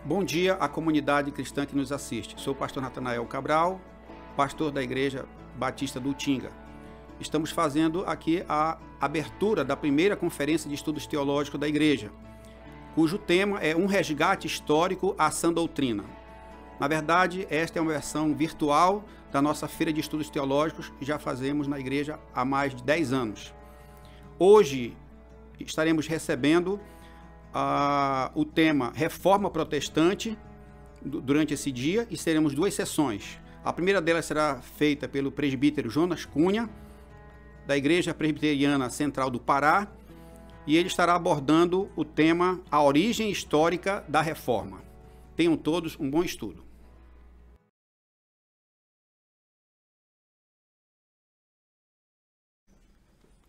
Bom dia à comunidade cristã que nos assiste. Sou o pastor Natanael Cabral, pastor da Igreja Batista do Utinga. Estamos fazendo aqui a abertura da primeira conferência de estudos teológicos da Igreja, cujo tema é um resgate histórico à sã doutrina. Na verdade, esta é uma versão virtual da nossa feira de estudos teológicos que já fazemos na Igreja há mais de 10 anos. Hoje estaremos recebendo o tema Reforma Protestante durante esse dia e teremos 2 sessões. A primeira delas será feita pelo presbítero Jonas Cunha, da Igreja Presbiteriana Central do Pará, e ele estará abordando o tema A Origem Histórica da Reforma. Tenham todos um bom estudo.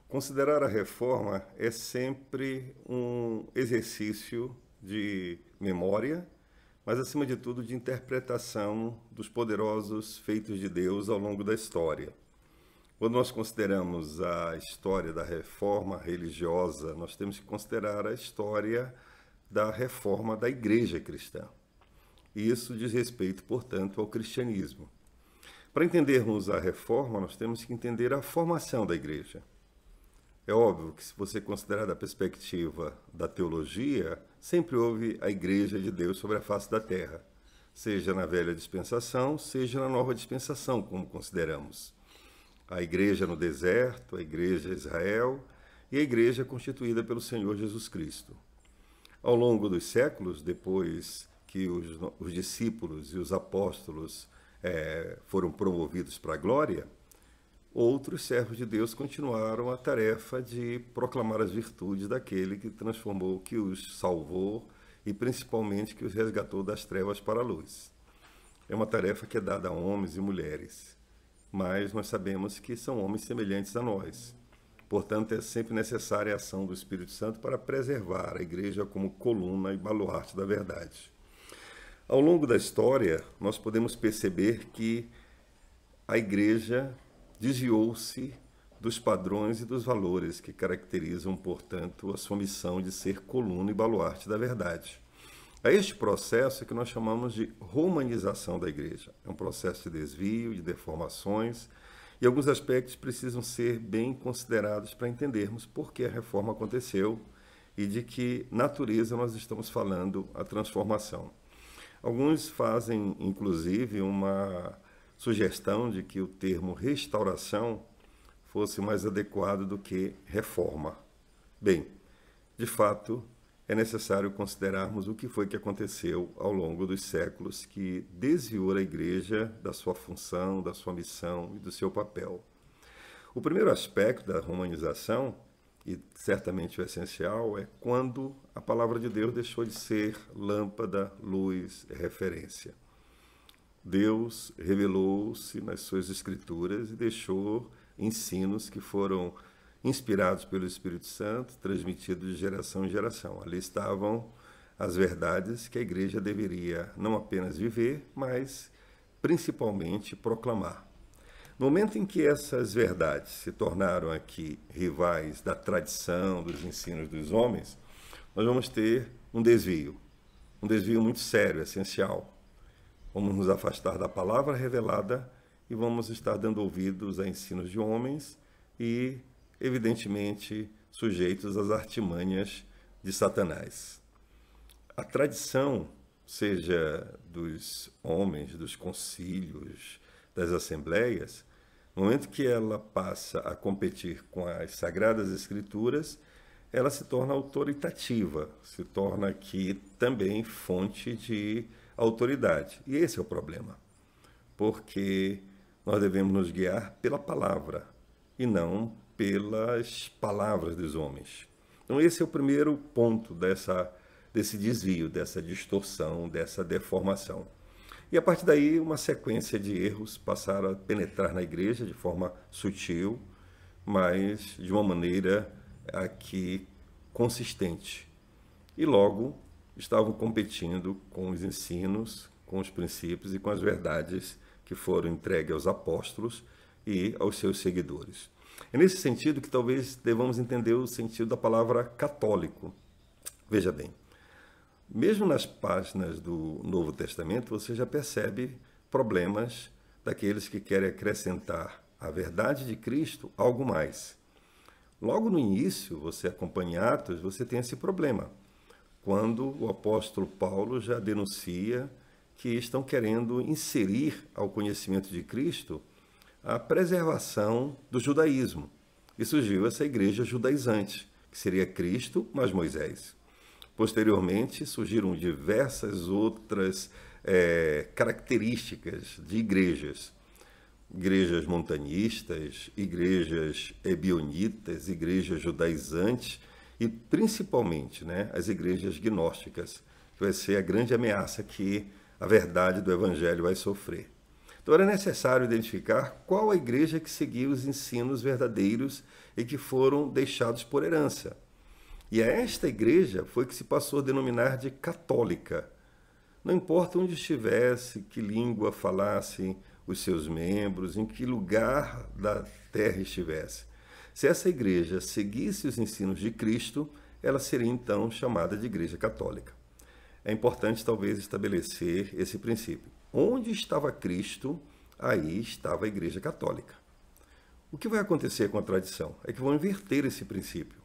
Considerar a reforma é sempre um exercício de memória, mas acima de tudo de interpretação dos poderosos feitos de Deus ao longo da história. Quando nós consideramos a história da reforma religiosa, nós temos que considerar a história da reforma da igreja cristã. E isso diz respeito, portanto, ao cristianismo. Para entendermos a reforma, nós temos que entender a formação da igreja. É óbvio que, se você considerar da perspectiva da teologia, sempre houve a Igreja de Deus sobre a face da terra, seja na velha dispensação, seja na nova dispensação, como consideramos. A Igreja no deserto, a Igreja Israel e a Igreja constituída pelo Senhor Jesus Cristo. Ao longo dos séculos, depois que os discípulos e os apóstolos foram promovidos para a glória, outros servos de Deus continuaram a tarefa de proclamar as virtudes daquele que transformou, que os salvou e principalmente que os resgatou das trevas para a luz. É uma tarefa que é dada a homens e mulheres, mas nós sabemos que são homens semelhantes a nós. Portanto, é sempre necessária a ação do Espírito Santo para preservar a igreja como coluna e baluarte da verdade. Ao longo da história, nós podemos perceber que a igreja desviou-se dos padrões e dos valores que caracterizam, portanto, a sua missão de ser coluna e baluarte da verdade. É este processo que nós chamamos de romanização da igreja. É um processo de desvio, de deformações, e alguns aspectos precisam ser bem considerados para entendermos por que a reforma aconteceu e de que natureza nós estamos falando a transformação. Alguns fazem, inclusive, uma sugestão de que o termo restauração fosse mais adequado do que reforma. Bem, de fato, é necessário considerarmos o que foi que aconteceu ao longo dos séculos que desviou a igreja da sua função, da sua missão e do seu papel. O primeiro aspecto da romanização, e certamente o essencial, é quando a palavra de Deus deixou de ser lâmpada, luz e referência. Deus revelou-se nas suas escrituras e deixou ensinos que foram inspirados pelo Espírito Santo, transmitidos de geração em geração. Ali estavam as verdades que a igreja deveria não apenas viver, mas principalmente proclamar. No momento em que essas verdades se tornaram aqui rivais da tradição, dos ensinos dos homens, nós vamos ter um desvio muito sério, essencial. Vamos nos afastar da palavra revelada e vamos estar dando ouvidos a ensinos de homens e, evidentemente, sujeitos às artimanhas de Satanás. A tradição, seja dos homens, dos concílios, das assembleias, no momento que ela passa a competir com as Sagradas Escrituras, ela se torna autoritativa, se torna aqui também fonte de autoridade. E esse é o problema, porque nós devemos nos guiar pela palavra e não pelas palavras dos homens. Então esse é o primeiro ponto desse desvio, dessa distorção, dessa deformação. E a partir daí uma sequência de erros passaram a penetrar na igreja de forma sutil, mas de uma maneira aqui consistente. E logo estavam competindo com os ensinos, com os princípios e com as verdades que foram entregues aos apóstolos e aos seus seguidores. É nesse sentido que talvez devamos entender o sentido da palavra católico. Veja bem, mesmo nas páginas do Novo Testamento, você já percebe problemas daqueles que querem acrescentar à verdade de Cristo algo mais. Logo no início, você acompanha Atos, você tem esse problema, quando o apóstolo Paulo já denuncia que estão querendo inserir ao conhecimento de Cristo a preservação do judaísmo. E surgiu essa igreja judaizante, que seria Cristo mais Moisés. Posteriormente, surgiram diversas outras características de igrejas. Igrejas montanistas, igrejas ebionitas, igrejas judaizantes e, principalmente, as igrejas gnósticas, que vai ser a grande ameaça que a verdade do Evangelho vai sofrer. Então, era necessário identificar qual a igreja que seguia os ensinos verdadeiros e que foram deixados por herança. E a esta igreja foi que se passou a denominar de católica. Não importa onde estivesse, que língua falassem os seus membros, em que lugar da terra estivesse. Se essa igreja seguisse os ensinos de Cristo, ela seria então chamada de Igreja Católica. É importante talvez estabelecer esse princípio. Onde estava Cristo, aí estava a Igreja Católica. O que vai acontecer com a tradição? É que vão inverter esse princípio.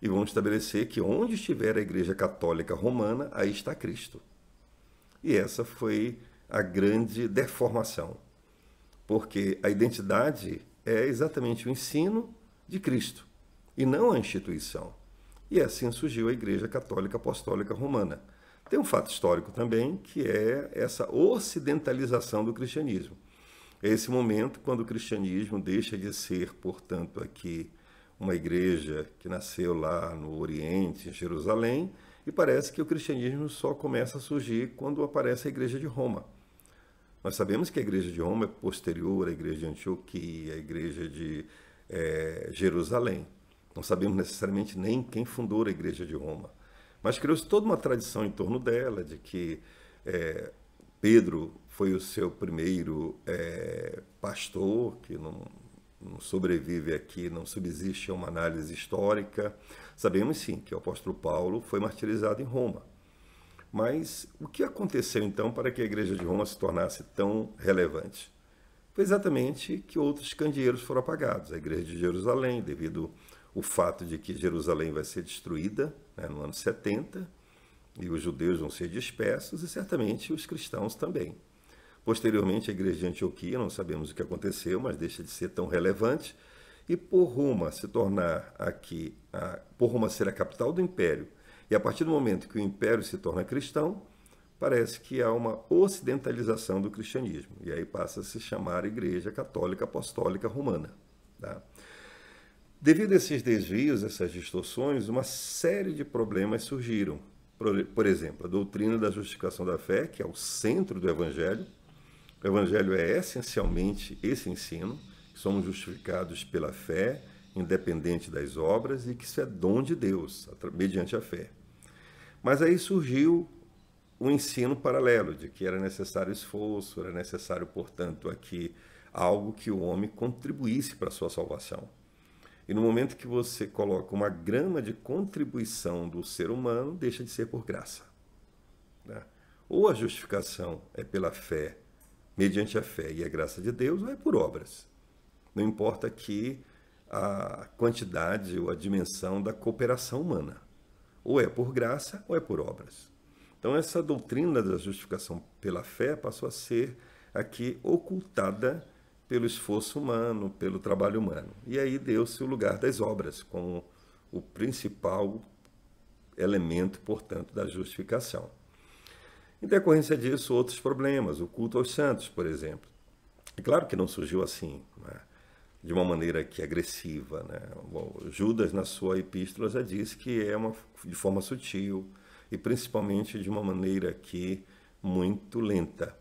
E vão estabelecer que onde estiver a Igreja Católica Romana, aí está Cristo. E essa foi a grande deformação, porque a identidade é exatamente o ensino de Cristo, e não a instituição. E assim surgiu a Igreja Católica Apostólica Romana. Tem um fato histórico também, que é essa ocidentalização do cristianismo. É esse momento quando o cristianismo deixa de ser, portanto, aqui uma igreja que nasceu lá no Oriente, em Jerusalém, e parece que o cristianismo só começa a surgir quando aparece a Igreja de Roma. Nós sabemos que a Igreja de Roma é posterior à Igreja de Antioquia, à Igreja de Jerusalém. Não sabemos necessariamente nem quem fundou a Igreja de Roma. Mas criou-se toda uma tradição em torno dela, de que Pedro foi o seu primeiro pastor, que não sobrevive aqui, não subsiste a uma análise histórica. Sabemos sim que o apóstolo Paulo foi martirizado em Roma. Mas o que aconteceu então para que a Igreja de Roma se tornasse tão relevante? Foi exatamente que outros candeeiros foram apagados. A Igreja de Jerusalém, devido ao fato de que Jerusalém vai ser destruída no ano 70, e os judeus vão ser dispersos, e certamente os cristãos também. Posteriormente, a Igreja de Antioquia, não sabemos o que aconteceu, mas deixa de ser tão relevante, e por Roma se tornar aqui, por Roma ser a capital do Império, e a partir do momento que o Império se torna cristão, parece que há uma ocidentalização do cristianismo, e aí passa a se chamar Igreja Católica Apostólica Romana. Tá? Devido a esses desvios, essas distorções, uma série de problemas surgiram. Por exemplo, a doutrina da justificação da fé, que é o centro do Evangelho. O Evangelho é essencialmente esse ensino, que somos justificados pela fé, independente das obras, e que isso é dom de Deus, mediante a fé. Mas aí surgiu o ensino paralelo, de que era necessário esforço, era necessário, portanto, aqui algo que o homem contribuísse para a sua salvação. E no momento que você coloca uma grama de contribuição do ser humano, deixa de ser por graça. Ou a justificação é pela fé, mediante a fé e a graça de Deus, ou é por obras. Não importa aqui a quantidade ou a dimensão da cooperação humana. Ou é por graça ou é por obras. Então essa doutrina da justificação pela fé passou a ser aqui ocultada pelo esforço humano, pelo trabalho humano. E aí deu-se o lugar das obras como o principal elemento, portanto, da justificação. Em decorrência disso, outros problemas, o culto aos santos, por exemplo. É claro que não surgiu assim, de uma maneira que agressiva. Bom, Judas, na sua epístola, já disse que é de forma sutil e principalmente de uma maneira aqui muito lenta.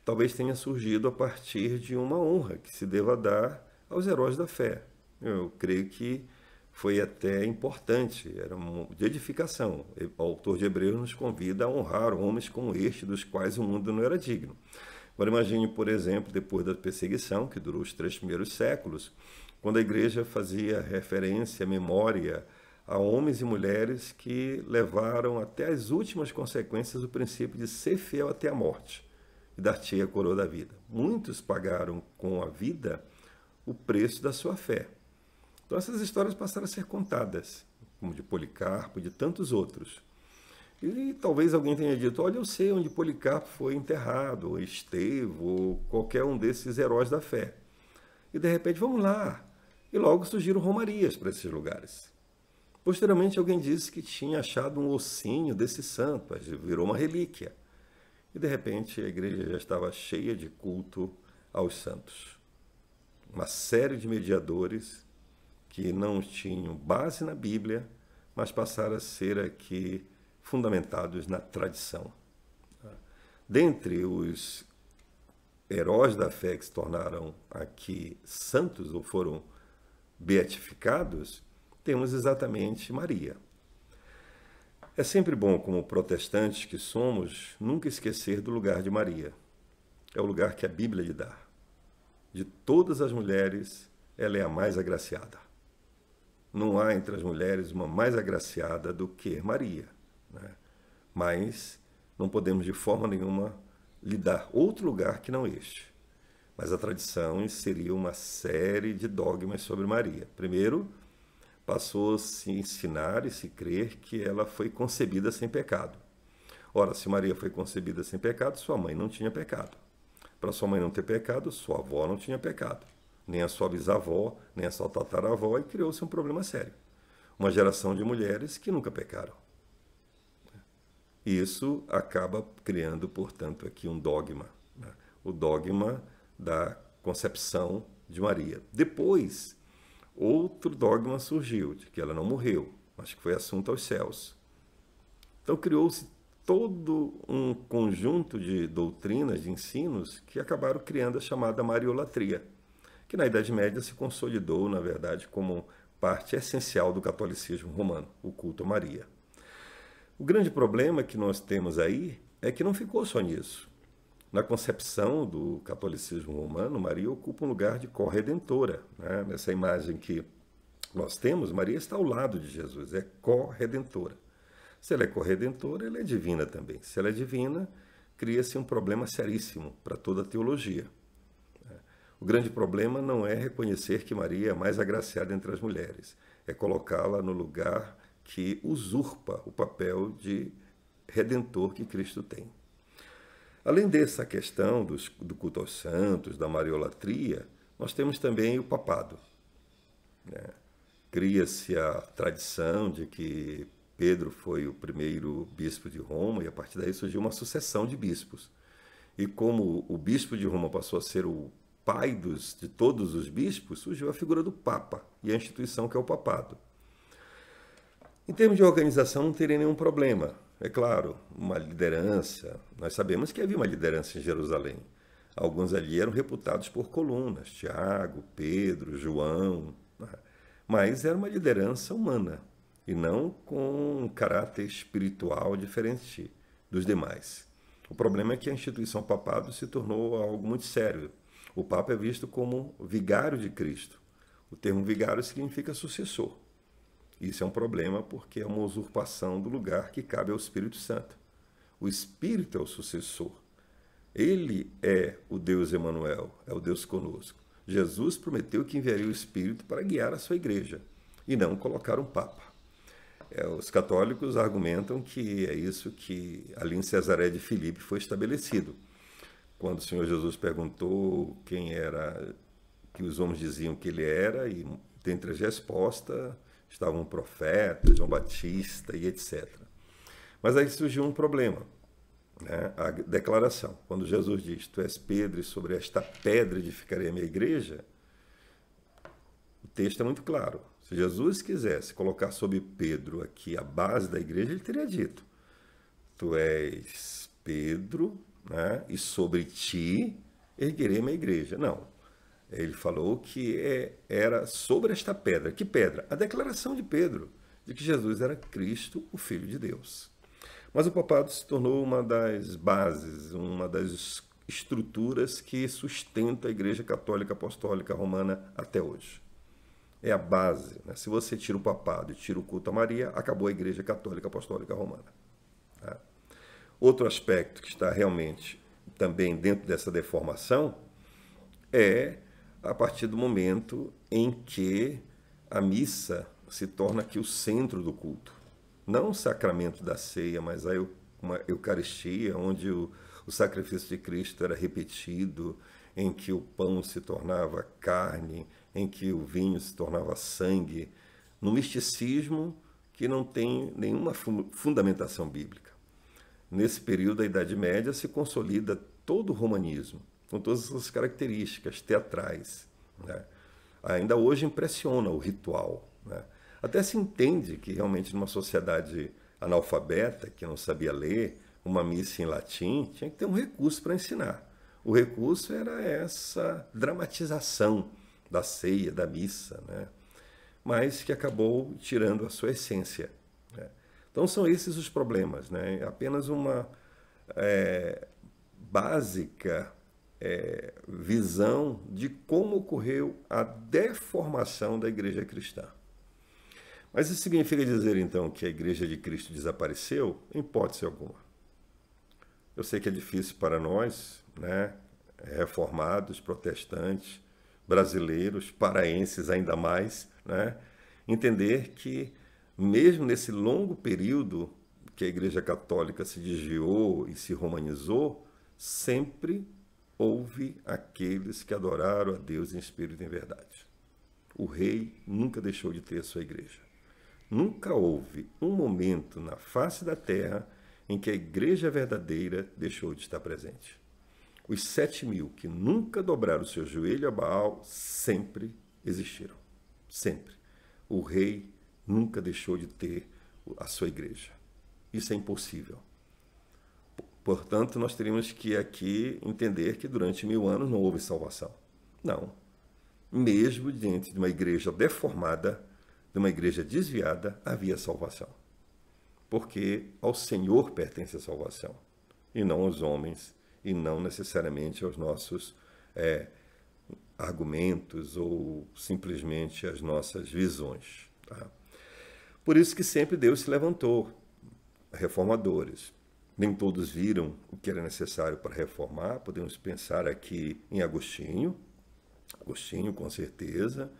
Talvez tenha surgido a partir de uma honra que se deva dar aos heróis da fé. Eu creio que foi até importante, era de edificação. O autor de Hebreus nos convida a honrar homens como este, dos quais o mundo não era digno. Agora imagine, por exemplo, depois da perseguição, que durou os 3 primeiros séculos, quando a igreja fazia referência, memória a homens e mulheres que levaram até as últimas consequências o princípio de ser fiel até a morte e dar-te a coroa da vida. Muitos pagaram com a vida o preço da sua fé. Então essas histórias passaram a ser contadas, como de Policarpo e de tantos outros. E talvez alguém tenha dito, olha, eu sei onde Policarpo foi enterrado, ou Estevão, ou qualquer um desses heróis da fé. E de repente, vamos lá. E logo surgiram romarias para esses lugares. Posteriormente, alguém disse que tinha achado um ossinho desse santo, virou uma relíquia. E de repente, a igreja já estava cheia de culto aos santos. Uma série de mediadores que não tinham base na Bíblia, mas passaram a ser aqui fundamentados na tradição. Dentre os heróis da fé que se tornaram aqui santos ou foram beatificados, temos exatamente Maria. É sempre bom, como protestantes que somos, nunca esquecer do lugar de Maria. É o lugar que a Bíblia lhe dá. De todas as mulheres, ela é a mais agraciada. Não há entre as mulheres uma mais agraciada do que Maria, né? Mas não podemos de forma nenhuma lhe dar outro lugar que não este. Mas a tradição inseriu uma série de dogmas sobre Maria. Primeiro, passou a se ensinar e se crer que ela foi concebida sem pecado. Ora, se Maria foi concebida sem pecado, sua mãe não tinha pecado. Para sua mãe não ter pecado, sua avó não tinha pecado. Nem a sua bisavó, nem a sua tataravó, e criou-se um problema sério. Uma geração de mulheres que nunca pecaram. Isso acaba criando, portanto, aqui um dogma, né? O dogma da concepção de Maria. Depois, outro dogma surgiu, de que ela não morreu, mas que foi assunto aos céus. Então criou-se todo um conjunto de doutrinas, de ensinos, que acabaram criando a chamada mariolatria, que na Idade Média se consolidou, na verdade, como parte essencial do catolicismo romano, o culto a Maria. O grande problema que nós temos aí é que não ficou só nisso. Na concepção do catolicismo romano, Maria ocupa um lugar de corredentora, né? Nessa imagem que nós temos, Maria está ao lado de Jesus, é corredentora. Se ela é corredentora, ela é divina também. Se ela é divina, cria-se um problema seríssimo para toda a teologia. O grande problema não é reconhecer que Maria é a mais agraciada entre as mulheres, é colocá-la no lugar que usurpa o papel de redentor que Cristo tem. Além dessa questão do culto aos santos, da mariolatria, nós temos também o papado, né? Cria-se a tradição de que Pedro foi o primeiro bispo de Roma e a partir daí surgiu uma sucessão de bispos. E como o bispo de Roma passou a ser o pai de todos os bispos, surgiu a figura do Papa e a instituição que é o papado. Em termos de organização, não teria nenhum problema. É claro, uma liderança. Nós sabemos que havia uma liderança em Jerusalém. Alguns ali eram reputados por colunas, Tiago, Pedro, João. Mas era uma liderança humana e não com um caráter espiritual diferente dos demais. O problema é que a instituição papado se tornou algo muito sério. O Papa é visto como vigário de Cristo. O termo vigário significa sucessor. Isso é um problema porque é uma usurpação do lugar que cabe ao Espírito Santo. O Espírito é o sucessor. Ele é o Deus Emanuel, é o Deus conosco. Jesus prometeu que enviaria o Espírito para guiar a sua igreja e não colocar um Papa. Os católicos argumentam que é isso que ali em Cesaré de Filipe foi estabelecido. Quando o Senhor Jesus perguntou quem era, que os homens diziam que ele era, e dentre as respostas estavam profetas, João Batista e etc. Mas aí surgiu um problema, né? A declaração. Quando Jesus diz, tu és Pedro e sobre esta pedra edificarei a minha igreja, o texto é muito claro. Se Jesus quisesse colocar sobre Pedro aqui a base da igreja, ele teria dito, tu és Pedro, né? E sobre ti erguerei a minha igreja. Não. Ele falou que era sobre esta pedra. Que pedra? A declaração de Pedro, de que Jesus era Cristo, o Filho de Deus. Mas o papado se tornou uma das bases, uma das estruturas que sustentam a Igreja Católica Apostólica Romana até hoje. É a base, né? Se você tira o papado e tira o culto a Maria, acabou a Igreja Católica Apostólica Romana. Tá? Outro aspecto que está realmente também dentro dessa deformação é a partir do momento em que a missa se torna aqui o centro do culto. Não o sacramento da ceia, mas uma Eucaristia, onde o sacrifício de Cristo era repetido, em que o pão se tornava carne, em que o vinho se tornava sangue, no misticismo que não tem nenhuma fundamentação bíblica. Nesse período da Idade Média se consolida todo o romanismo, com todas as características teatrais, né? Ainda hoje impressiona o ritual, né? Até se entende que realmente numa sociedade analfabeta, que não sabia ler, uma missa em latim, tinha que ter um recurso para ensinar. O recurso era essa dramatização da ceia, da missa, né? Mas que acabou tirando a sua essência, né? Então são esses os problemas, né? Apenas uma básica visão de como ocorreu a deformação da igreja cristã. Mas isso significa dizer, então, que a Igreja de Cristo desapareceu? Em hipótese alguma. Eu sei que é difícil para nós, né, reformados, protestantes, brasileiros, paraenses ainda mais, né, entender que, mesmo nesse longo período que a Igreja Católica se desviou e se romanizou, sempre houve aqueles que adoraram a Deus em espírito e em verdade. O rei nunca deixou de ter a sua igreja. Nunca houve um momento na face da terra em que a igreja verdadeira deixou de estar presente. Os 7.000 que nunca dobraram o seu joelho a Baal sempre existiram. Sempre. O rei nunca deixou de ter a sua igreja. Isso é impossível. Portanto, nós teríamos que aqui entender que durante 1000 anos não houve salvação. Não. Mesmo diante de uma igreja deformada, de uma igreja desviada, havia salvação. Porque ao Senhor pertence a salvação, e não aos homens, e não necessariamente aos nossos argumentos ou simplesmente às nossas visões. Tá? Por isso que sempre Deus se levantou, reformadores. Nem todos viram o que era necessário para reformar. Podemos pensar aqui em Agostinho, com certeza,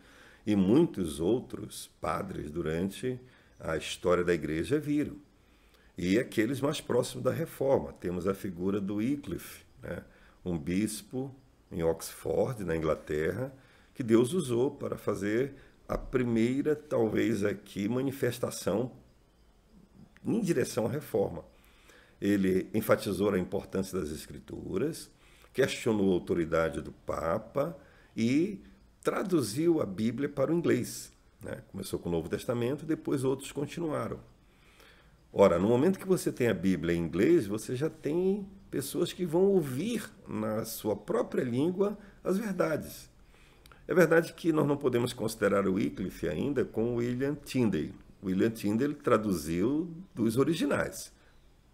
e muitos outros padres durante a história da igreja viram. E aqueles mais próximos da reforma. Temos a figura do Wycliffe, né? Um bispo em Oxford, na Inglaterra, que Deus usou para fazer a primeira, talvez aqui, manifestação em direção à reforma. Ele enfatizou a importância das Escrituras, questionou a autoridade do Papa e traduziu a Bíblia para o inglês, né? Começou com o Novo Testamento, depois outros continuaram. Ora, no momento que você tem a Bíblia em inglês, você já tem pessoas que vão ouvir na sua própria língua as verdades. É verdade que nós não podemos considerar o Wycliffe ainda com William Tyndale. William Tyndale traduziu dos originais,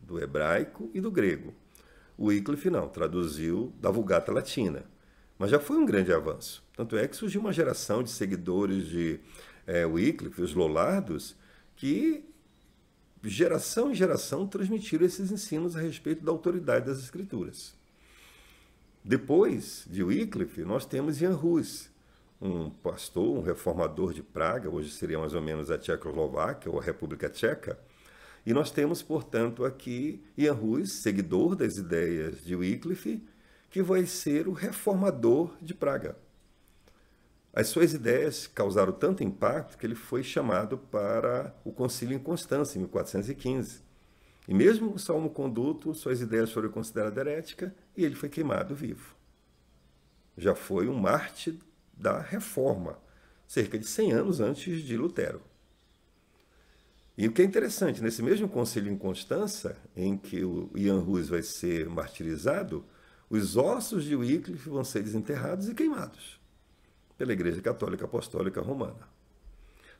do hebraico e do grego. O Wycliffe não, traduziu da Vulgata Latina. Mas já foi um grande avanço. Tanto é que surgiu uma geração de seguidores de Wycliffe, os Lollardos, que geração em geração transmitiram esses ensinos a respeito da autoridade das Escrituras. Depois de Wycliffe, nós temos Jan Hus, um pastor, um reformador de Praga, hoje seria mais ou menos a Tchecoslováquia ou a República Tcheca, e nós temos, portanto, aqui Jan Hus, seguidor das ideias de Wycliffe, que vai ser o reformador de Praga. As suas ideias causaram tanto impacto que ele foi chamado para o concílio em Constança, em 1415. E mesmo o salmo-conduto, suas ideias foram consideradas heréticas e ele foi queimado vivo. Já foi um mártir da reforma, cerca de 100 anos antes de Lutero. E o que é interessante, nesse mesmo concílio em Constança, em que o Jan Hus vai ser martirizado, os ossos de Wycliffe vão ser desenterrados e queimados pela Igreja Católica Apostólica Romana.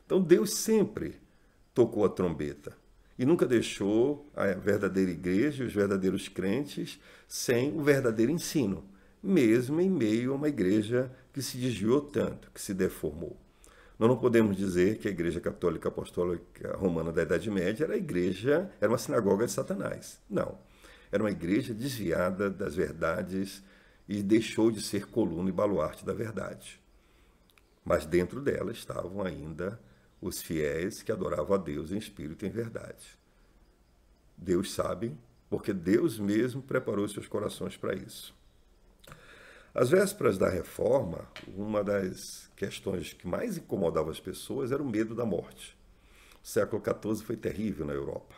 Então Deus sempre tocou a trombeta. e nunca deixou a verdadeira igreja e os verdadeiros crentes sem o verdadeiro ensino, mesmo em meio a uma igreja que se desviou tanto, que se deformou. Nós não podemos dizer que a Igreja Católica Apostólica Romana da Idade Média era uma sinagoga de Satanás. Não. Era uma igreja desviada das verdades e deixou de ser coluna e baluarte da verdade. Mas dentro dela estavam ainda os fiéis que adoravam a Deus em espírito e em verdade. Deus sabe, porque Deus mesmo preparou seus corações para isso. Às vésperas da Reforma, uma das questões que mais incomodava as pessoas era o medo da morte. O século XIV foi terrível na Europa.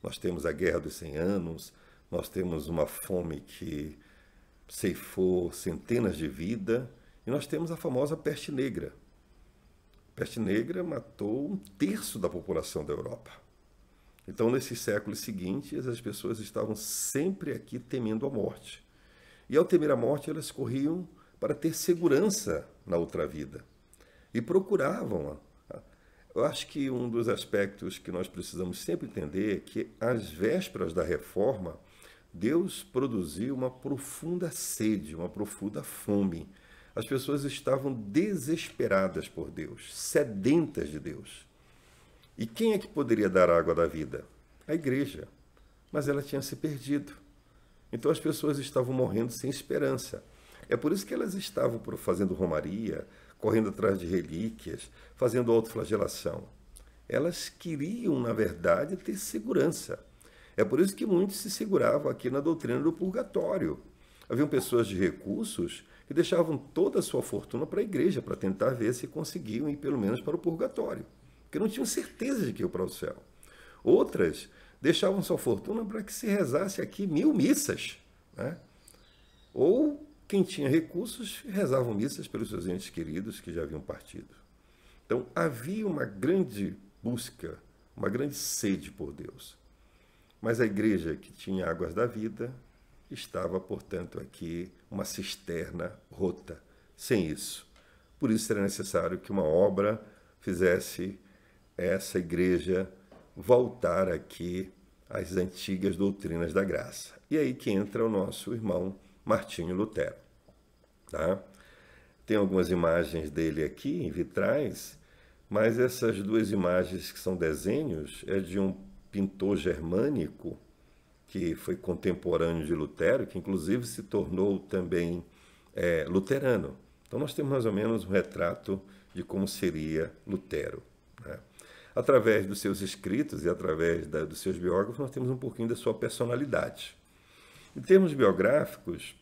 Nós temos a Guerra dos 100 Anos, nós temos uma fome que ceifou centenas de vidas, e nós temos a famosa peste negra. A peste negra matou 1/3 da população da Europa. Então, nesses séculos seguintes, as pessoas estavam sempre aqui temendo a morte. E ao temer a morte, elas corriam para ter segurança na outra vida. E procuravam. Eu acho que um dos aspectos que nós precisamos sempre entender é que, às vésperas da Reforma, Deus produziu uma profunda sede, uma profunda fome. As pessoas estavam desesperadas por Deus, sedentas de Deus. E quem é que poderia dar a água da vida? A igreja. Mas ela tinha se perdido. Então as pessoas estavam morrendo sem esperança. É por isso que elas estavam fazendo romaria, correndo atrás de relíquias, fazendo autoflagelação. Elas queriam, na verdade, ter segurança. É por isso que muitos se seguravam aqui na doutrina do purgatório. Haviam pessoas de recursos que deixavam toda a sua fortuna para a igreja, para tentar ver se conseguiam ir pelo menos para o purgatório, porque não tinham certeza de que iam para o céu. Outras deixavam sua fortuna para que se rezasse aqui 1000 missas, né? Ou quem tinha recursos rezavam missas pelos seus entes queridos que já haviam partido. Então havia uma grande busca, uma grande sede por Deus. Mas a igreja que tinha águas da vida estava, portanto, aqui uma cisterna rota. Sem isso. Por isso era necessário que uma obra fizesse essa igreja voltar aqui às antigas doutrinas da graça. E aí que entra o nosso irmão Martinho Lutero. Tá? Tem algumas imagens dele aqui em vitrais, mas essas duas imagens que são desenhos é de um pintor germânico que foi contemporâneo de Lutero, que inclusive se tornou também luterano. Então nós temos mais ou menos um retrato de como seria Lutero, né? Através dos seus escritos e através dos seus biógrafos, nós temos um pouquinho da sua personalidade. Em termos biográficos,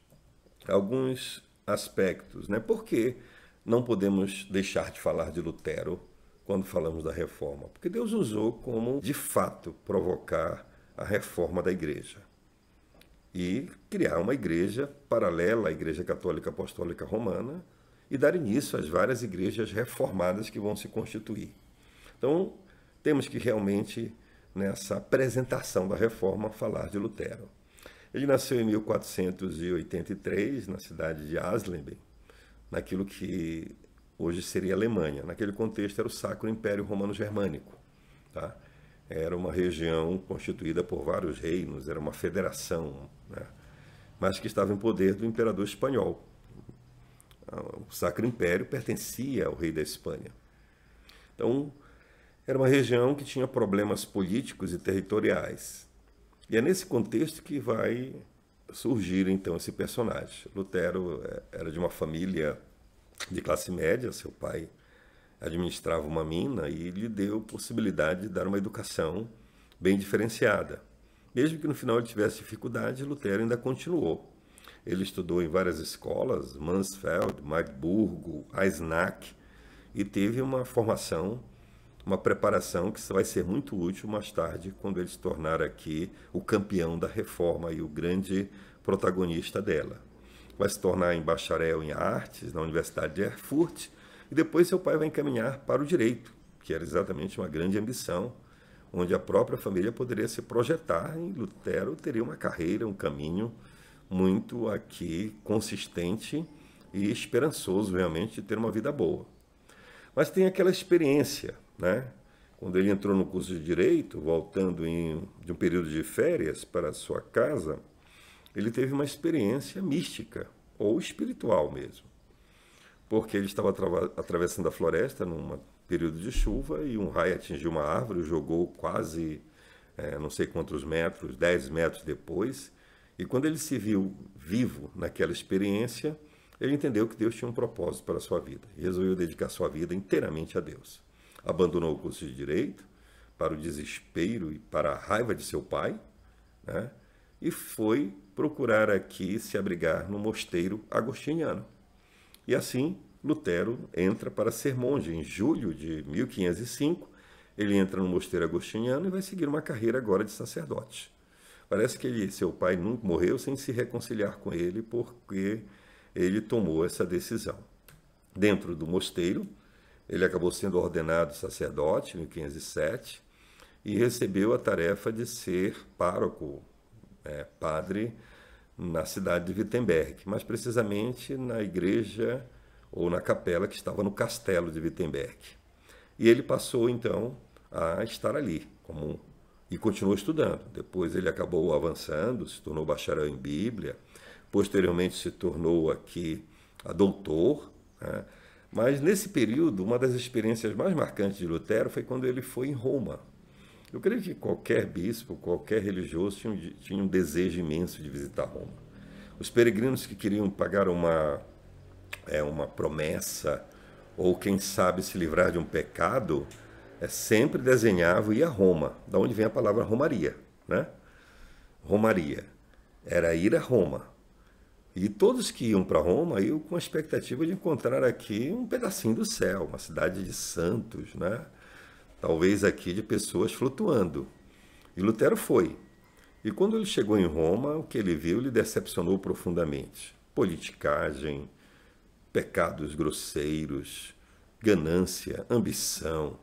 alguns aspectos, né? Por que não podemos deixar de falar de Lutero quando falamos da reforma? Porque Deus usou como, de fato, provocar a reforma da igreja e criar uma igreja paralela à Igreja Católica Apostólica Romana e dar início às várias igrejas reformadas que vão se constituir. Então, temos que realmente, nessa apresentação da reforma, falar de Lutero. Ele nasceu em 1483, na cidade de Eisleben, naquilo que hoje seria a Alemanha. Naquele contexto era o Sacro Império Romano Germânico. Tá? Era uma região constituída por vários reinos, era uma federação, né? Mas que estava em poder do imperador espanhol. O Sacro Império pertencia ao rei da Espanha. Então, era uma região que tinha problemas políticos e territoriais. E é nesse contexto que vai surgir, então, esse personagem. Lutero era de uma família de classe média, seu pai administrava uma mina e lhe deu possibilidade de dar uma educação bem diferenciada. Mesmo que no final ele tivesse dificuldade, Lutero ainda continuou. Ele estudou em várias escolas, Mansfeld, Magburgo, Eisenach, e teve uma formação, uma preparação que vai ser muito útil mais tarde, quando ele se tornar aqui o campeão da reforma e o grande protagonista dela. Vai se tornar em bacharel em artes na Universidade de Erfurt, e depois seu pai vai encaminhar para o direito, que era exatamente uma grande ambição, onde a própria família poderia se projetar, e Lutero teria uma carreira, um caminho muito aqui consistente e esperançoso realmente de ter uma vida boa. Mas tem aquela experiência, né? quando ele entrou no curso de Direito, voltando de um período de férias para a sua casa, ele teve uma experiência mística, ou espiritual mesmo. Porque ele estava atravessando a floresta num período de chuva e um raio atingiu uma árvore, jogou quase, não sei quantos metros, 10 metros depois. E quando ele se viu vivo naquela experiência, ele entendeu que Deus tinha um propósito para a sua vida e resolveu dedicar sua vida inteiramente a Deus. Abandonou o curso de Direito para o desespero e para a raiva de seu pai, né? E foi procurar aqui se abrigar no mosteiro agostiniano. E assim, Lutero entra para ser monge. Em julho de 1505, ele entra no mosteiro agostiniano e vai seguir uma carreira agora de sacerdote. Parece que seu pai nunca morreu sem se reconciliar com ele, porque ele tomou essa decisão. Dentro do mosteiro, ele acabou sendo ordenado sacerdote em 1507 e recebeu a tarefa de ser pároco, padre, na cidade de Wittenberg, mais precisamente na igreja ou na capela que estava no castelo de Wittenberg. E ele passou, então, a estar ali e continuou estudando. Depois ele acabou avançando, se tornou bacharel em Bíblia, posteriormente se tornou aqui doutor, né? Mas nesse período, uma das experiências mais marcantes de Lutero foi quando ele foi em Roma. Eu creio que qualquer bispo, qualquer religioso tinha um desejo imenso de visitar Roma. Os peregrinos que queriam pagar uma promessa, ou quem sabe se livrar de um pecado, sempre desenhavam e ir a Roma, da onde vem a palavra romaria, né? Romaria era ir a Roma. E todos que iam para Roma iam com a expectativa de encontrar aqui um pedacinho do céu, uma cidade de santos, né? Talvez aqui de pessoas flutuando. E Lutero foi. E quando ele chegou em Roma, o que ele viu lhe decepcionou profundamente. Politicagem, pecados grosseiros, ganância, ambição,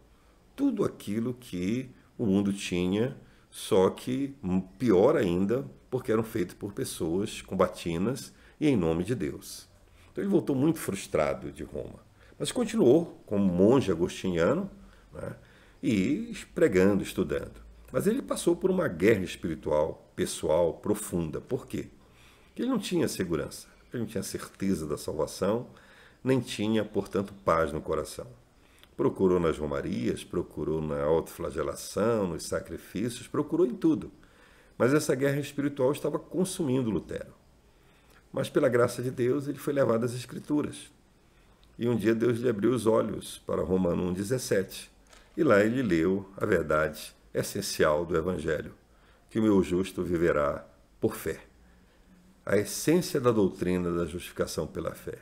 tudo aquilo que o mundo tinha, só que pior ainda, porque eram feitos por pessoas combatinas e em nome de Deus. Então ele voltou muito frustrado de Roma, mas continuou como monge agostiniano, né, e pregando, estudando. Mas ele passou por uma guerra espiritual, pessoal, profunda. Por quê? Porque ele não tinha segurança, ele não tinha certeza da salvação, nem tinha, portanto, paz no coração. Procurou nas romarias, procurou na autoflagelação, nos sacrifícios, procurou em tudo. Mas essa guerra espiritual estava consumindo Lutero. Mas pela graça de Deus, ele foi levado às Escrituras. E um dia Deus lhe abriu os olhos para Romanos 1,17. E lá ele leu a verdade essencial do Evangelho, que o meu justo viverá por fé. A essência da doutrina da justificação pela fé.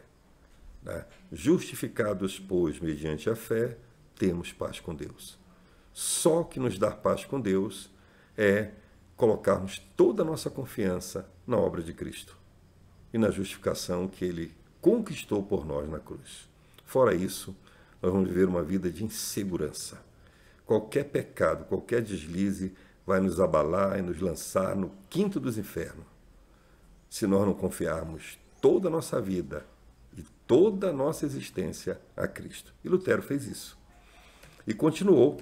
Justificados, pois, mediante a fé, temos paz com Deus. Só que nos dar paz com Deus é colocarmos toda a nossa confiança na obra de Cristo e na justificação que Ele conquistou por nós na cruz. Fora isso, nós vamos viver uma vida de insegurança. Qualquer pecado, qualquer deslize vai nos abalar e nos lançar no quinto dos infernos, se nós não confiarmos toda a nossa vida e toda a nossa existência a Cristo. E Lutero fez isso. E continuou,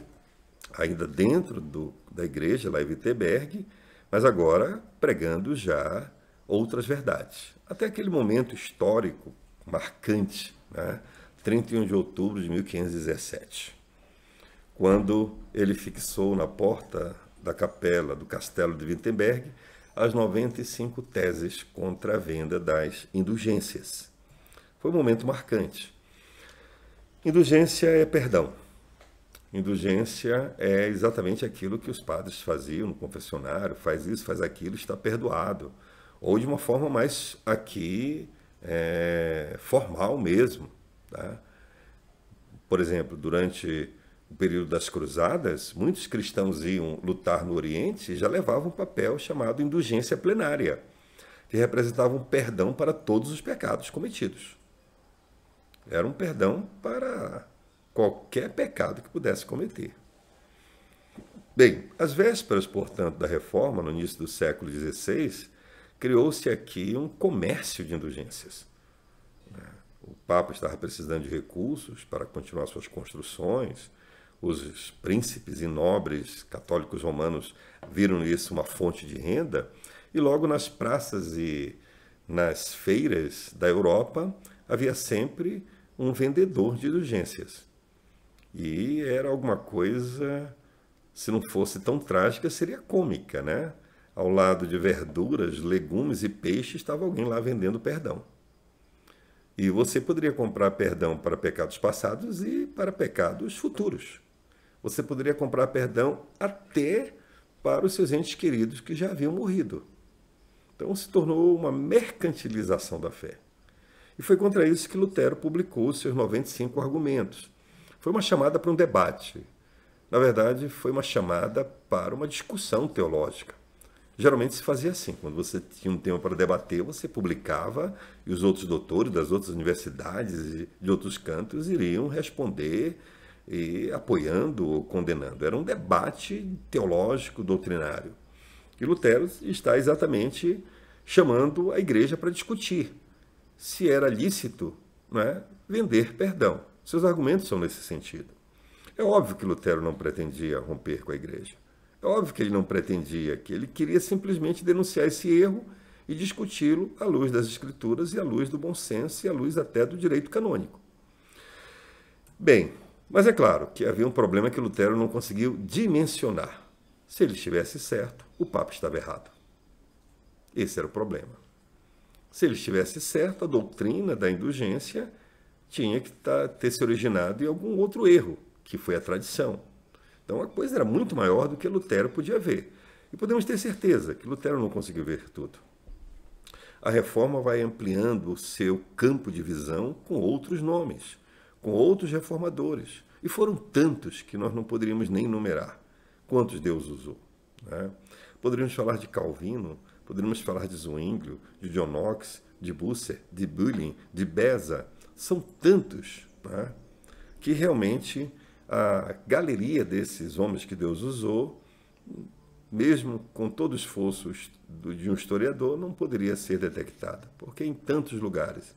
ainda dentro da igreja, lá em Wittenberg, mas agora pregando já outras verdades. Até aquele momento histórico marcante, né? 31 de outubro de 1517, quando ele fixou na porta da capela do castelo de Wittenberg as 95 teses contra a venda das indulgências. Foi um momento marcante. Indulgência é perdão. Indulgência é exatamente aquilo que os padres faziam no confessionário, faz isso, faz aquilo, está perdoado. Ou de uma forma mais aqui formal mesmo. Tá? Por exemplo, durante o período das cruzadas, muitos cristãos iam lutar no Oriente e já levavam um papel chamado indulgência plenária, que representava um perdão para todos os pecados cometidos. Era um perdão para qualquer pecado que pudesse cometer. Bem, às vésperas, portanto, da Reforma, no início do século XVI, criou-se aqui um comércio de indulgências. O Papa estava precisando de recursos para continuar suas construções, os príncipes e nobres católicos romanos viram isso uma fonte de renda, e logo nas praças e nas feiras da Europa havia sempre um vendedor de indulgências. E era alguma coisa, se não fosse tão trágica, seria cômica, né? Ao lado de verduras, legumes e peixe, estava alguém lá vendendo perdão. E você poderia comprar perdão para pecados passados e para pecados futuros. Você poderia comprar perdão até para os seus entes queridos que já haviam morrido. Então se tornou uma mercantilização da fé. E foi contra isso que Lutero publicou os seus 95 argumentos. Foi uma chamada para um debate. Na verdade, foi uma chamada para uma discussão teológica. Geralmente se fazia assim, quando você tinha um tema para debater, você publicava e os outros doutores das outras universidades e de outros cantos iriam responder e apoiando ou condenando. Era um debate teológico, doutrinário. E Lutero está exatamente chamando a igreja para discutir se era lícito, não é, vender perdão. Seus argumentos são nesse sentido. É óbvio que Lutero não pretendia romper com a igreja. É óbvio que ele não pretendia, que ele queria simplesmente denunciar esse erro e discuti-lo à luz das Escrituras e à luz do bom senso e à luz até do direito canônico. Bem, mas é claro que havia um problema que Lutero não conseguiu dimensionar. Se ele estivesse certo, o Papa estava errado. Esse era o problema. Se ele estivesse certo, a doutrina da indulgência tinha que ter se originado em algum outro erro, que foi a tradição. Então a coisa era muito maior do que Lutero podia ver. E podemos ter certeza que Lutero não conseguiu ver tudo. A reforma vai ampliando o seu campo de visão com outros nomes, com outros reformadores. E foram tantos que nós não poderíamos nem enumerar quantos Deus usou, né? Poderíamos falar de Calvino, poderíamos falar de Zwinglio, de John Knox, de Bucer, de Bulling, de Beza. São tantos, né, que realmente a galeria desses homens que Deus usou, mesmo com todo o esforço de um historiador, não poderia ser detectada, porque em tantos lugares.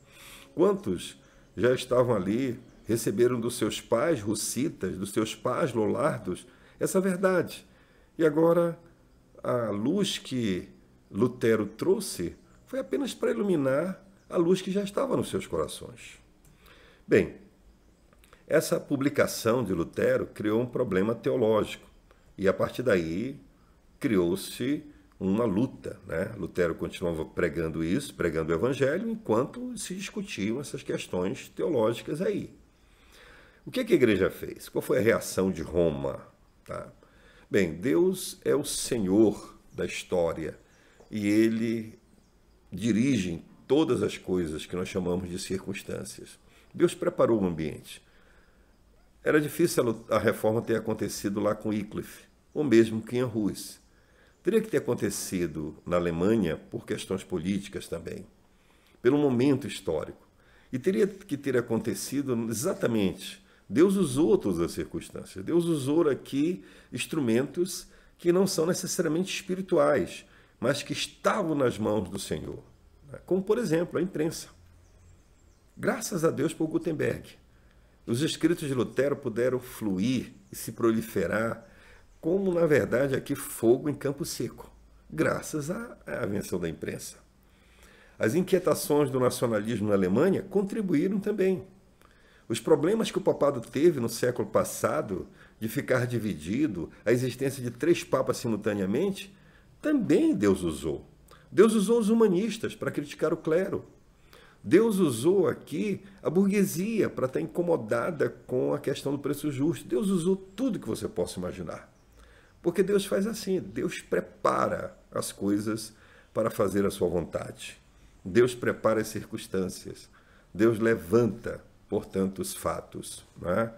Quantos já estavam ali, receberam dos seus pais russitas, dos seus pais lollardos, essa verdade. E agora, a luz que Lutero trouxe foi apenas para iluminar a luz que já estava nos seus corações. Bem, essa publicação de Lutero criou um problema teológico e, a partir daí, criou-se uma luta, né? Lutero continuava pregando isso, pregando o Evangelho, enquanto se discutiam essas questões teológicas aí. O que a igreja fez? Qual foi a reação de Roma? Tá? Bem, Deus é o Senhor da história e Ele dirige todas as coisas que nós chamamos de circunstâncias. Deus preparou o ambiente. Era difícil a reforma ter acontecido lá com Wycliffe, ou mesmo com Ian Hus. Teria que ter acontecido na Alemanha por questões políticas também, pelo momento histórico. E teria que ter acontecido exatamente. Deus usou todas as circunstâncias. Deus usou aqui instrumentos que não são necessariamente espirituais, mas que estavam nas mãos do Senhor. Como, por exemplo, a imprensa. Graças a Deus por Gutenberg. Os escritos de Lutero puderam fluir e se proliferar como, na verdade, aqui fogo em campo seco, graças à invenção da imprensa. As inquietações do nacionalismo na Alemanha contribuíram também. Os problemas que o papado teve no século passado, de ficar dividido, a existência de 3 papas simultaneamente, também Deus usou. Deus usou os humanistas para criticar o clero. Deus usou aqui a burguesia para estar incomodada com a questão do preço justo. Deus usou tudo que você possa imaginar. Porque Deus faz assim, Deus prepara as coisas para fazer a sua vontade. Deus prepara as circunstâncias. Deus levanta, portanto, os fatos. Não é?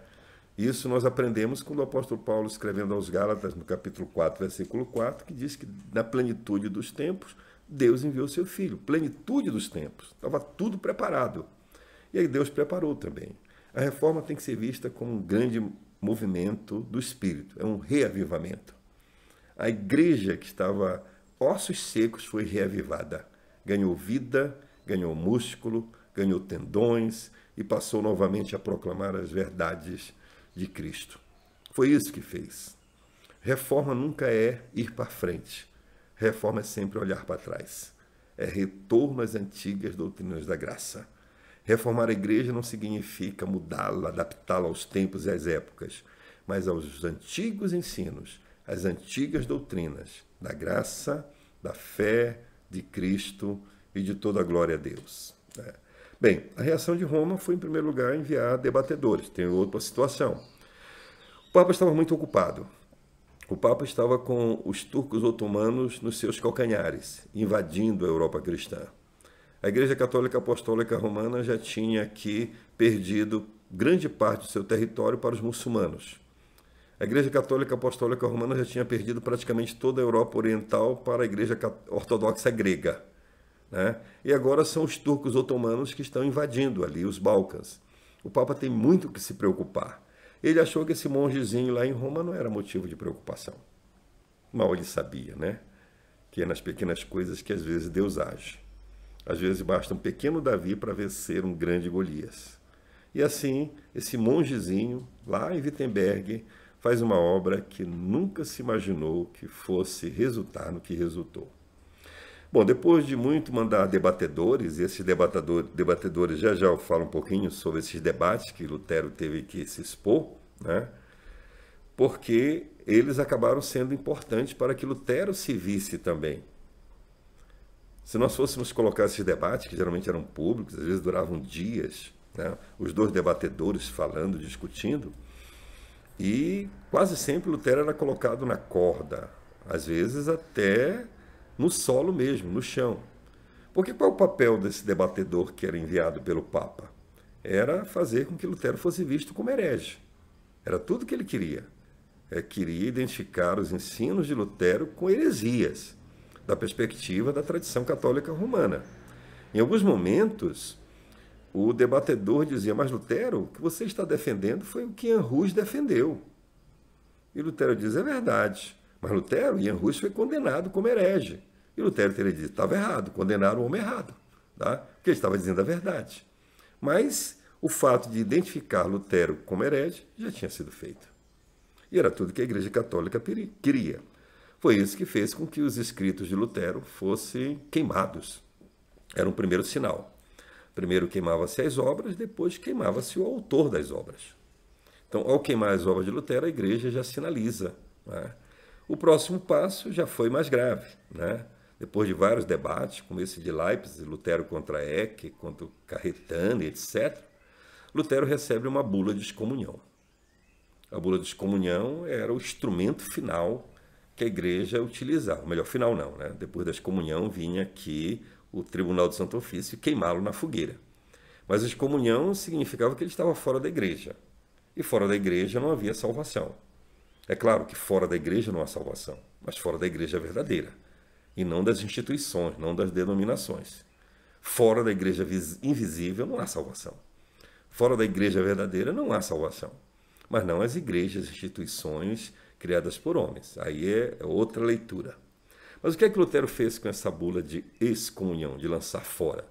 Isso nós aprendemos quando o apóstolo Paulo, escrevendo aos Gálatas, no capítulo 4, versículo 4, que diz que na plenitude dos tempos, Deus enviou seu Filho. Plenitude dos tempos. Estava tudo preparado. E aí Deus preparou também. A reforma tem que ser vista como um grande movimento do Espírito. É um reavivamento. A igreja que estava ossos secos foi reavivada. Ganhou vida, ganhou músculo, ganhou tendões e passou novamente a proclamar as verdades de Cristo. Foi isso que fez. Reforma nunca é ir para frente. Reforma é sempre olhar para trás. É retorno às antigas doutrinas da graça. Reformar a igreja não significa mudá-la, adaptá-la aos tempos e às épocas, mas aos antigos ensinos, às antigas doutrinas da graça, da fé, de Cristo e de toda a glória a Deus. Bem, a reação de Roma foi, em primeiro lugar, enviar debatedores. Tem outra situação. O Papa estava muito ocupado. O Papa estava com os turcos otomanos nos seus calcanhares, invadindo a Europa cristã. A Igreja Católica Apostólica Romana já tinha aqui perdido grande parte do seu território para os muçulmanos. A Igreja Católica Apostólica Romana já tinha perdido praticamente toda a Europa Oriental para a Igreja Ortodoxa Grega, né? E agora são os turcos otomanos que estão invadindo ali os Balcãs. O Papa tem muito que se preocupar. Ele achou que esse mongezinho lá em Roma não era motivo de preocupação. Mal ele sabia, né? Que é nas pequenas coisas que às vezes Deus age. Às vezes basta um pequeno Davi para vencer um grande Golias. E assim, esse mongezinho lá em Wittenberg faz uma obra que nunca se imaginou que fosse resultar no que resultou. Bom, depois de muito mandar debatedores, e esses debatedores já eu falo um pouquinho sobre esses debates que Lutero teve que se expor, né? Porque eles acabaram sendo importantes para que Lutero se visse também. Se nós fôssemos colocar esses debates, que geralmente eram públicos, às vezes duravam dias, né? Os dois debatedores falando, discutindo, e quase sempre Lutero era colocado na corda, às vezes até no solo mesmo, no chão. Porque qual é o papel desse debatedor que era enviado pelo Papa? Era fazer com que Lutero fosse visto como herege. Era tudo que ele queria. Queria identificar os ensinos de Lutero com heresias, da perspectiva da tradição católica romana. Em alguns momentos, o debatedor dizia, mas Lutero, o que você está defendendo foi o que Jan Hus defendeu. E Lutero diz, é verdade. Mas Lutero, Jan Hus foi condenado como herege. E Lutero teria dito, estava errado, condenaram o homem errado, tá? Porque ele estava dizendo a verdade. Mas o fato de identificar Lutero como herege já tinha sido feito. E era tudo que a Igreja Católica queria. Foi isso que fez com que os escritos de Lutero fossem queimados. Era um primeiro sinal. Primeiro queimava-se as obras, depois queimava-se o autor das obras. Então, ao queimar as obras de Lutero, a Igreja já sinaliza, né? O próximo passo já foi mais grave, né? Depois de vários debates, como esse de Leipzig, Lutero contra Eck, contra Caretani, etc., Lutero recebe uma bula de excomunhão. A bula de excomunhão era o instrumento final que a Igreja utilizava. Melhor, final não, né? Depois da excomunhão vinha aqui o Tribunal do Santo Ofício e queimá-lo na fogueira. Mas a excomunhão significava que ele estava fora da Igreja. E fora da Igreja não havia salvação. É claro que fora da Igreja não há salvação, mas fora da Igreja verdadeira. E não das instituições, não das denominações. Fora da Igreja invisível não há salvação. Fora da Igreja verdadeira não há salvação. Mas não as igrejas, instituições criadas por homens. Aí é outra leitura. Mas o que é que Lutero fez com essa bula de excomunhão, de lançar fora?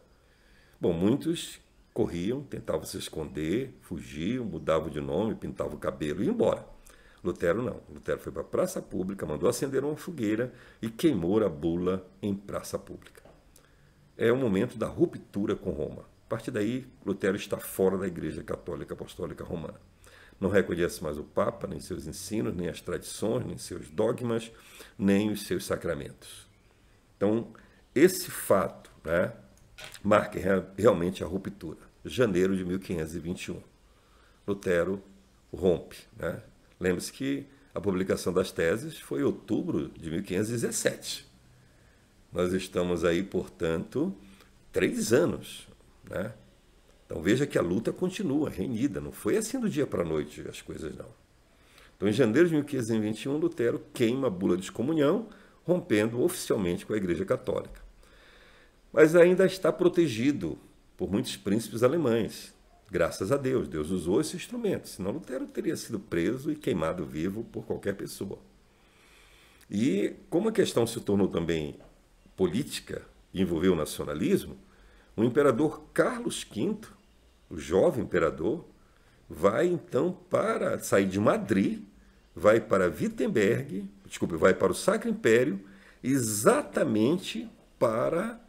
Bom, muitos corriam, tentavam se esconder, fugiam, mudavam de nome, pintavam o cabelo e iam embora. Lutero não. Lutero foi para a praça pública, mandou acender uma fogueira e queimou a bula em praça pública. É o momento da ruptura com Roma. A partir daí, Lutero está fora da Igreja Católica Apostólica Romana. Não reconhece mais o Papa, nem seus ensinos, nem as tradições, nem seus dogmas, nem os seus sacramentos. Então, esse fato, né, marca realmente a ruptura. Janeiro de 1521. Lutero rompe, né? Lembre-se que a publicação das teses foi em outubro de 1517. Nós estamos aí, portanto, 3 anos, né? Então veja que a luta continua, renhida. Não foi assim do dia para a noite as coisas, não. Então, em janeiro de 1521, Lutero queima a bula de excomunhão, rompendo oficialmente com a Igreja Católica. Mas ainda está protegido por muitos príncipes alemães. Graças a Deus, Deus usou esse instrumento, senão Lutero teria sido preso e queimado vivo por qualquer pessoa. E como a questão se tornou também política e envolveu o nacionalismo, o imperador Carlos V, o jovem imperador, vai então para sair de Madrid vai para Wittenberg, vai para o Sacro Império, exatamente para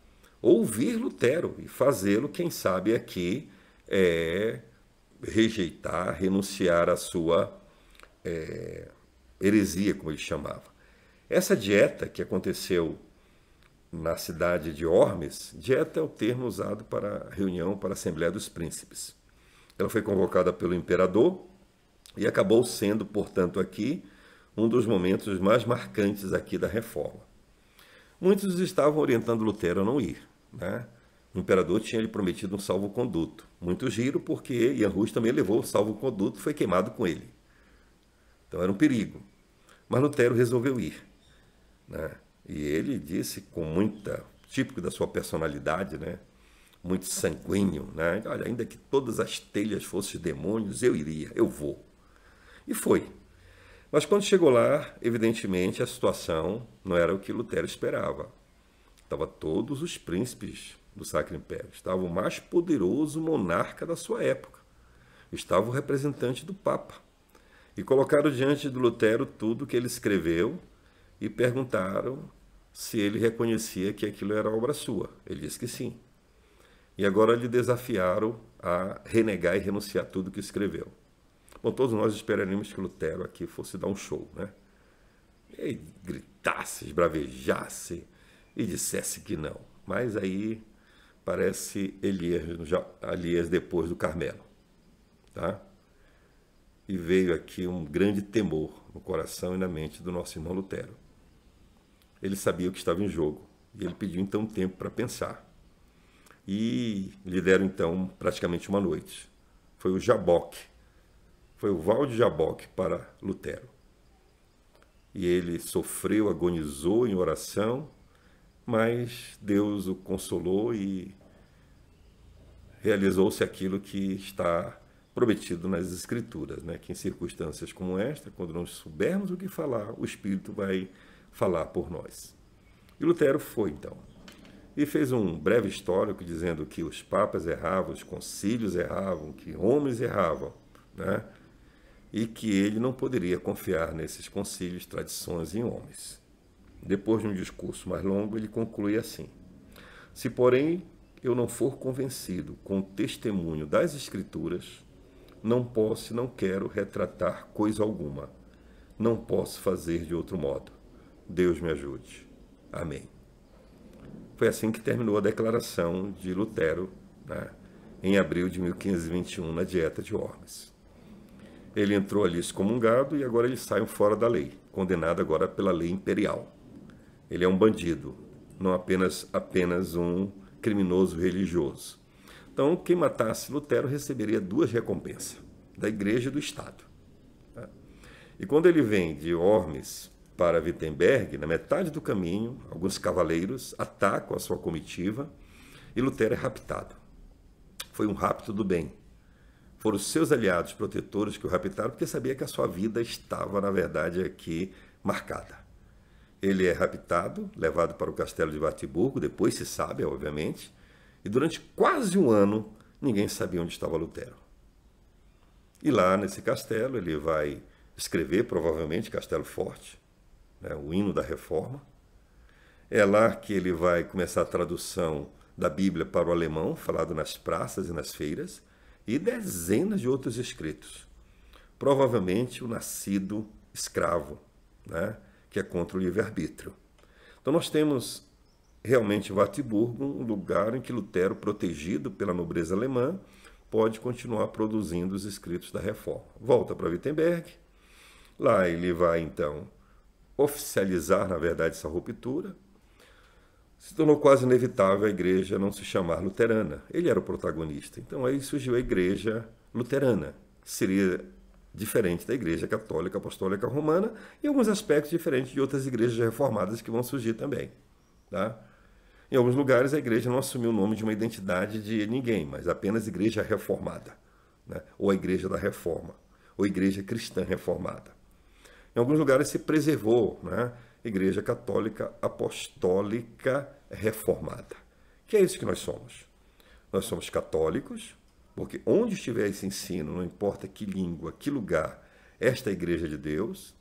ouvir Lutero e fazê-lo, quem sabe aqui, rejeitar, renunciar à sua heresia, como ele chamava. Essa dieta que aconteceu na cidade de Worms, dieta é o termo usado para reunião, para a Assembleia dos Príncipes. Ela foi convocada pelo imperador e acabou sendo, portanto, aqui um dos momentos mais marcantes aqui da Reforma. Muitos estavam orientando Lutero a não ir, né? O imperador tinha lhe prometido um salvo-conduto. Muitos riram porque Ian Hus também levou o salvo-conduto e foi queimado com ele. Então era um perigo. Mas Lutero resolveu ir, né? E ele disse com muita, típico da sua personalidade, né? Muito sanguíneo, né? Olha, ainda que todas as telhas fossem demônios, eu iria, eu vou. E foi. Mas quando chegou lá, evidentemente, a situação não era o que Lutero esperava. Estavam todos os príncipes do Sacro Império. Estava o mais poderoso monarca da sua época. Estava o representante do Papa. E colocaram diante de Lutero tudo que ele escreveu e perguntaram se ele reconhecia que aquilo era obra sua. Ele disse que sim. E agora lhe desafiaram a renegar e renunciar tudo que escreveu. Bom, todos nós esperaríamos que Lutero aqui fosse dar um show, né? E gritasse, esbravejasse e dissesse que não. Mas aí parece Elias depois do Carmelo, tá? E veio aqui um grande temor no coração e na mente do nosso irmão Lutero. Ele sabia o que estava em jogo e ele pediu então tempo para pensar. E lhe deram então praticamente uma noite. Foi o Jaboque. Foi o val de Jaboque para Lutero. E ele sofreu, agonizou em oração, mas Deus o consolou e realizou-se aquilo que está prometido nas Escrituras, né? Que em circunstâncias como esta, quando não soubermos o que falar, o Espírito vai falar por nós. E Lutero foi, então. E fez um breve histórico dizendo que os papas erravam, os concílios erravam, que homens erravam, né? E que ele não poderia confiar nesses concílios, tradições em homens. Depois de um discurso mais longo, ele conclui assim: se, porém, eu não for convencido com o testemunho das Escrituras, não posso e não quero retratar coisa alguma. Não posso fazer de outro modo. Deus me ajude. Amém. Foi assim que terminou a declaração de Lutero, né, em abril de 1521, na Dieta de Worms. Ele entrou ali excomungado e agora ele sai fora da lei, condenado agora pela lei imperial. Ele é um bandido, não apenas um criminoso religioso. Então, quem matasse Lutero receberia duas recompensas, da Igreja e do Estado. E quando ele vem de Worms para Wittenberg, na metade do caminho, alguns cavaleiros atacam a sua comitiva e Lutero é raptado. Foi um rapto do bem. Foram os seus aliados protetores que o raptaram, porque sabia que a sua vida estava, na verdade, aqui marcada. Ele é raptado, levado para o castelo de Wartburgo, depois se sabe, obviamente, e durante quase um ano ninguém sabia onde estava Lutero. E lá nesse castelo ele vai escrever, provavelmente, Castelo Forte, né, o hino da Reforma. É lá que ele vai começar a tradução da Bíblia para o alemão, falado nas praças e nas feiras, e dezenas de outros escritos. Provavelmente o nascido escravo, né, que é contra o livre-arbítrio. Então nós temos realmente Wartburgo, um lugar em que Lutero, protegido pela nobreza alemã, pode continuar produzindo os escritos da Reforma. Volta para Wittenberg, lá ele vai então oficializar, na verdade, essa ruptura. Se tornou quase inevitável a igreja não se chamar luterana. Ele era o protagonista. Então aí surgiu a igreja luterana, que seria diferente da igreja católica apostólica romana e alguns aspectos diferentes de outras igrejas reformadas que vão surgir também, tá? Em alguns lugares a igreja não assumiu o nome de uma identidade de ninguém, mas apenas igreja reformada, né? Ou a igreja da reforma, ou igreja cristã reformada. Em alguns lugares se preservou, né? Igreja Católica Apostólica Reformada. Que é isso que nós somos. Nós somos católicos, porque onde estiver esse ensino, não importa que língua, que lugar, esta é a igreja de Deus.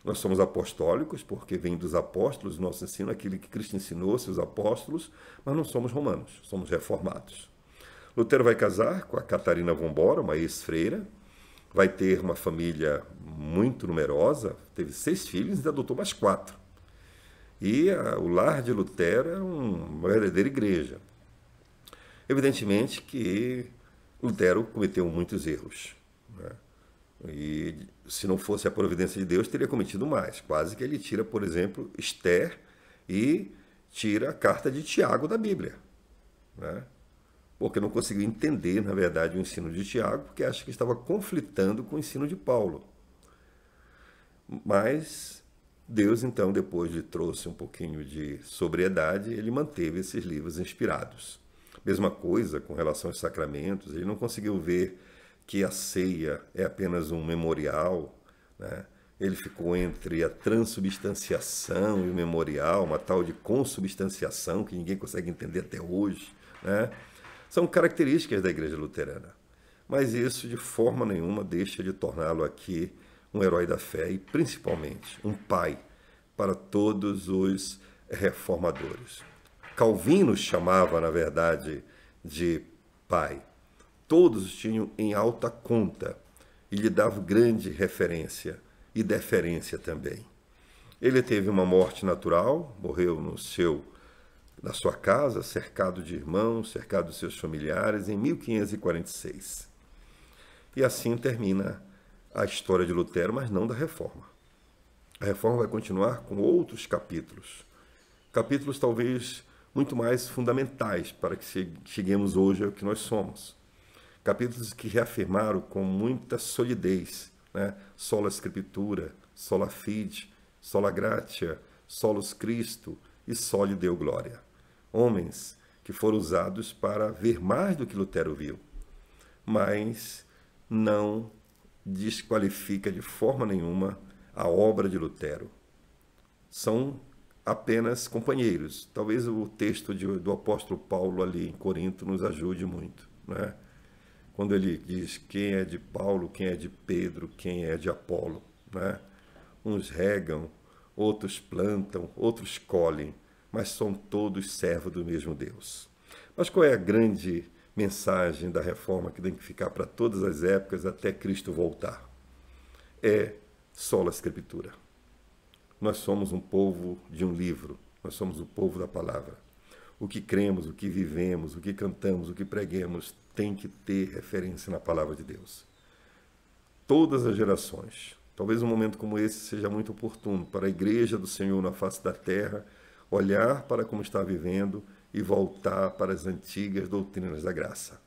Nós somos apostólicos, porque vem dos apóstolos, nosso ensino, aquilo que Cristo ensinou, seus apóstolos, mas não somos romanos, somos reformados. Lutero vai casar com a Catarina von Bora, uma ex-freira, vai ter uma família muito numerosa, teve 6 filhos e adotou mais 4. E o lar de Lutero é uma verdadeira igreja. Evidentemente que Lutero cometeu muitos erros, né? E se não fosse a providência de Deus, teria cometido mais. Quase que ele tira, por exemplo, Esther e tira a carta de Tiago da Bíblia, né? Porque não conseguiu entender, na verdade, o ensino de Tiago, porque acha que estava conflitando com o ensino de Paulo. Mas Deus, então, depois de trouxe um pouquinho de sobriedade, ele manteve esses livros inspirados. Mesma coisa com relação aos sacramentos, ele não conseguiu ver que a ceia é apenas um memorial, né? Ele ficou entre a transubstanciação e o memorial, uma tal de consubstanciação que ninguém consegue entender até hoje, né? São características da igreja luterana, mas isso de forma nenhuma deixa de torná-lo aqui um herói da fé e principalmente um pai para todos os reformadores. Calvino chamava, na verdade, de pai. Todos os tinham em alta conta e lhe davam grande referência e deferência também. Ele teve uma morte natural, morreu na sua casa, cercado de irmãos, cercado de seus familiares, em 1546. E assim termina a história de Lutero, mas não da Reforma. A Reforma vai continuar com outros capítulos. Capítulos talvez muito mais fundamentais para que cheguemos hoje ao que nós somos. Capítulos que reafirmaram com muita solidez, né? Sola Scriptura, Sola Fide, Sola Gratia, Solus Christo e Soli Deo Gloria. Homens que foram usados para ver mais do que Lutero viu, mas não desqualifica de forma nenhuma a obra de Lutero. São apenas companheiros. Talvez o texto do apóstolo Paulo ali em Corinto nos ajude muito, né? Quando ele diz quem é de Paulo, quem é de Pedro, quem é de Apolo, né? Uns regam, outros plantam, outros colhem, mas são todos servos do mesmo Deus. Mas qual é a grande mensagem da Reforma que tem que ficar para todas as épocas até Cristo voltar? É sola Escritura. Nós somos um povo de um livro, nós somos o povo da palavra. O que cremos, o que vivemos, o que cantamos, o que preguemos, tem que ter referência na palavra de Deus. Todas as gerações. Talvez um momento como esse seja muito oportuno para a igreja do Senhor na face da terra olhar para como está vivendo e voltar para as antigas doutrinas da graça.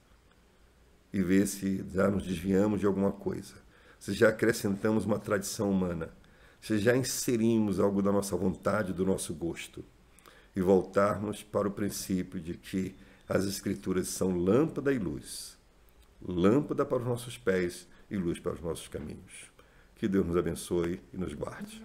E ver se já nos desviamos de alguma coisa, se já acrescentamos uma tradição humana, se já inserimos algo da nossa vontade, do nosso gosto, e voltarmos para o princípio de que as Escrituras são lâmpada e luz, lâmpada para os nossos pés e luz para os nossos caminhos. Que Deus nos abençoe e nos guarde.